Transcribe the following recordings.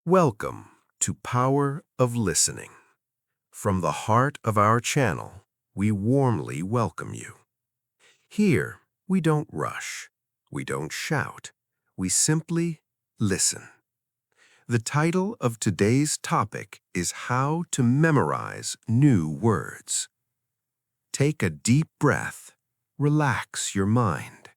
Welcome to Power of Listening. From the heart of our channel, we warmly welcome you. Here, we don't rush, we don't shout, we simply listen. The title of today's topic is How to Memorize New Words. Take a deep breath, relax your mind.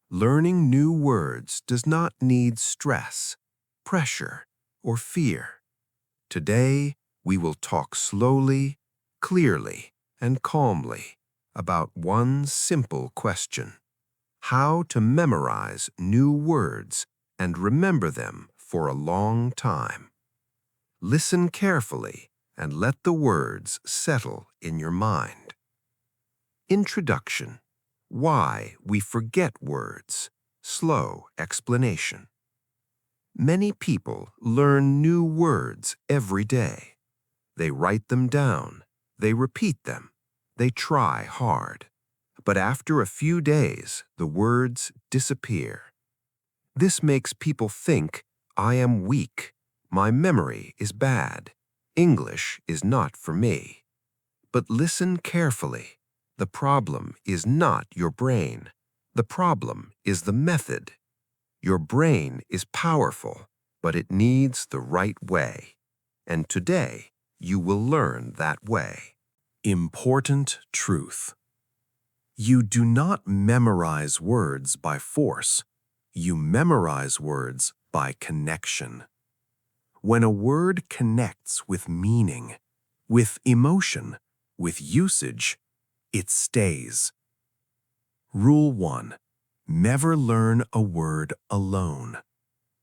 Learning new words does not need stress, pressure, or fear. Today, we will talk slowly, clearly, and calmly about one simple question: how to memorize new words and remember them for a long time. Listen carefully and let the words settle in your mind. Introduction: Why we forget words. Slow explanation. Many people learn new words every day. They write them down, they repeat them, they try hard. But after a few days, the words disappear. This makes people think, I am weak, my memory is bad, English is not for me. But listen carefully. The problem is not your brain. The problem is the method. Your brain is powerful, but it needs the right way. And today, you will learn that way. Important truth. You do not memorize words by force. You memorize words by connection. When a word connects with meaning, with emotion, with usage, it stays. Rule 1. Never learn a word alone.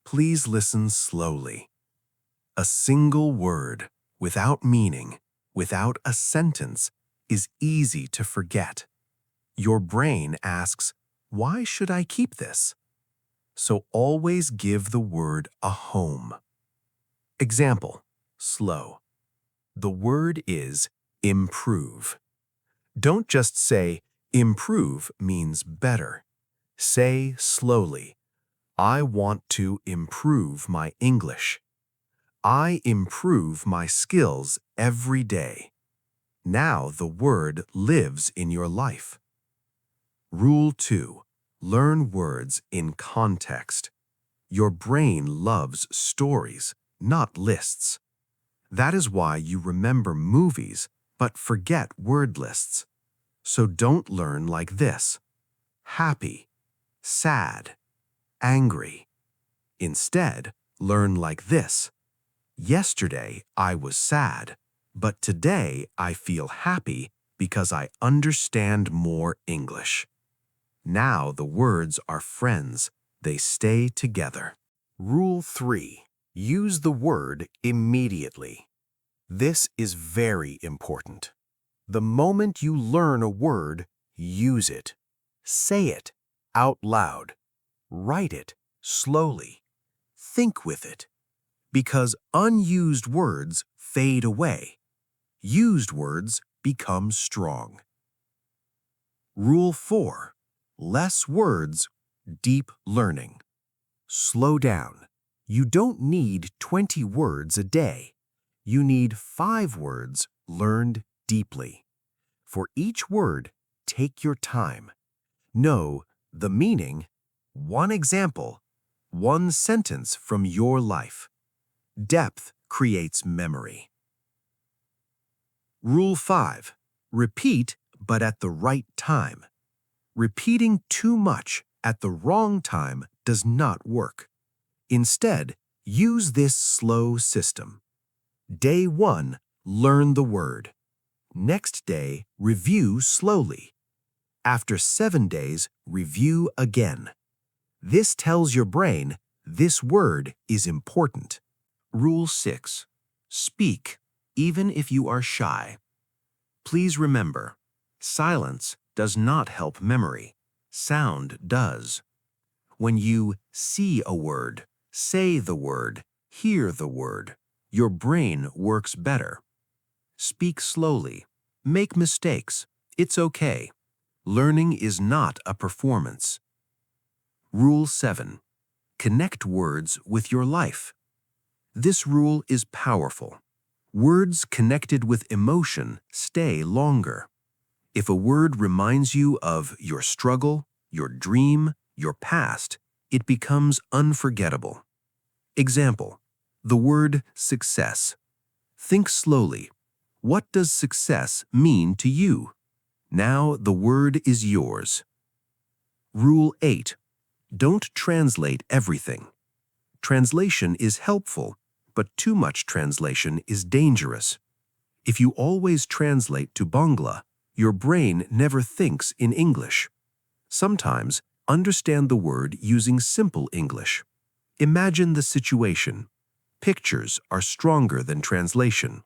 Please listen slowly. A single word, without meaning, without a sentence, is easy to forget. Your brain asks, why should I keep this? So always give the word a home. Example, slow. The word is improve. Don't just say, improve means better. Say slowly, I want to improve my English. I improve my skills every day. Now the word lives in your life. Rule 2. Learn words in context. Your brain loves stories, not lists. That is why you remember movies but forget word lists. So don't learn like this: happy, sad, angry. Instead, learn like this: yesterday I was sad, but today I feel happy because I understand more English. Now the words are friends, they stay together. Rule 3. Use the word immediately. This is very important. The moment you learn a word, use it. Say it out loud. Write it slowly. Think with it. Because unused words fade away. Used words become strong. Rule 4. Less words, deep learning. Slow down. You don't need 20 words a day. You need 5 words learned deeply. For each word, take your time. Know the meaning, one example, one sentence from your life. Depth creates memory. Rule 5. Repeat, but at the right time. Repeating too much at the wrong time does not work. Instead, use this slow system. Day 1, learn the word. Next day, review slowly. After 7 days, review again. This tells your brain this word is important. Rule 6. Speak, even if you are shy. Please remember, silence does not help memory. Sound does. When you see a word, say the word, hear the word, your brain works better. Speak slowly. Make mistakes. It's okay. Learning is not a performance. Rule 7. Connect words with your life. This rule is powerful. Words connected with emotion stay longer. If a word reminds you of your struggle, your dream, your past, it becomes unforgettable. Example, the word success. Think slowly. What does success mean to you? Now the word is yours. Rule 8. Don't translate everything. Translation is helpful, but too much translation is dangerous. If you always translate to Bangla, your brain never thinks in English. Sometimes, understand the word using simple English. Imagine the situation. Pictures are stronger than translation.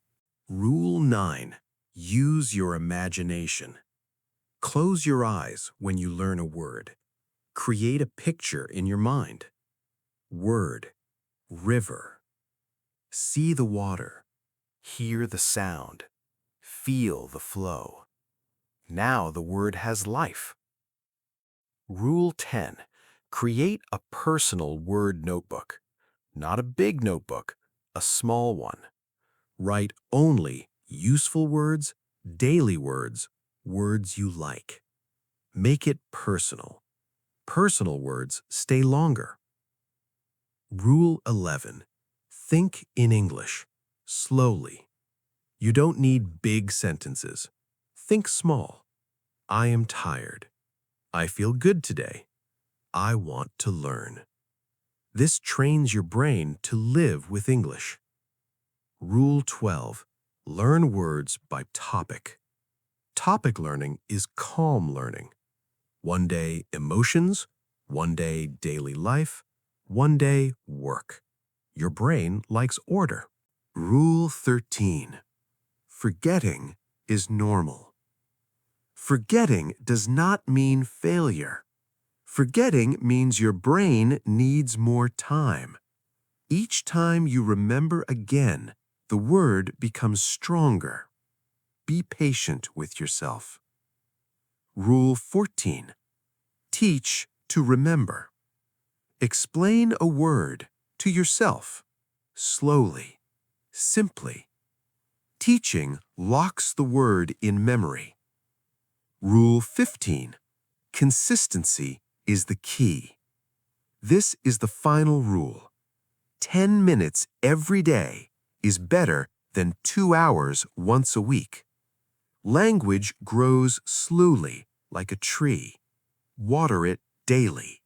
Rule 9. Use your imagination. Close your eyes when you learn a word. Create a picture in your mind. Word, river. See the water. Hear the sound. Feel the flow. Now the word has life. Rule 10. Create a personal word notebook. Not a big notebook, a small one. Write only useful words, daily words, words you like. Make it personal. Personal words stay longer. Rule 11. Think in English, slowly. You don't need big sentences. Think small. I am tired. I feel good today. I want to learn. This trains your brain to live with English. Rule 12. Learn words by topic. Topic learning is calm learning. One day emotions, one day daily life, one day work. Your brain likes order. Rule 13. Forgetting is normal. Forgetting does not mean failure. Forgetting means your brain needs more time. Each time you remember again, the word becomes stronger. Be patient with yourself. Rule 14. Teach to remember. Explain a word to yourself, slowly, simply. Teaching locks the word in memory. Rule 15. Consistency is the key. This is the final rule. 10 minutes every day is better than 2 hours once a week. Language grows slowly like a tree. Water it daily.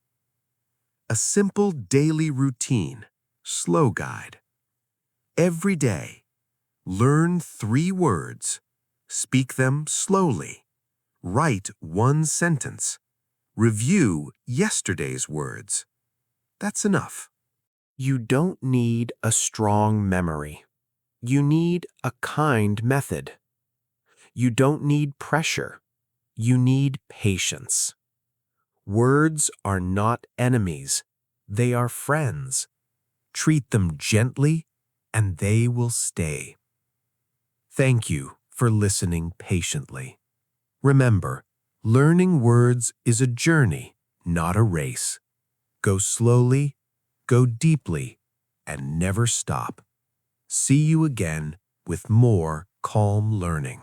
A simple daily routine, slow guide. Every day, learn 3 words. Speak them slowly. Write 1 sentence. Review yesterday's words. That's enough. You don't need a strong memory. You need a kind method. You don't need pressure. You need patience. Words are not enemies. They are friends. Treat them gently, and they will stay. Thank you for listening patiently. Remember, learning words is a journey, not a race. Go slowly, go deeply, and never stop. See you again with more calm learning.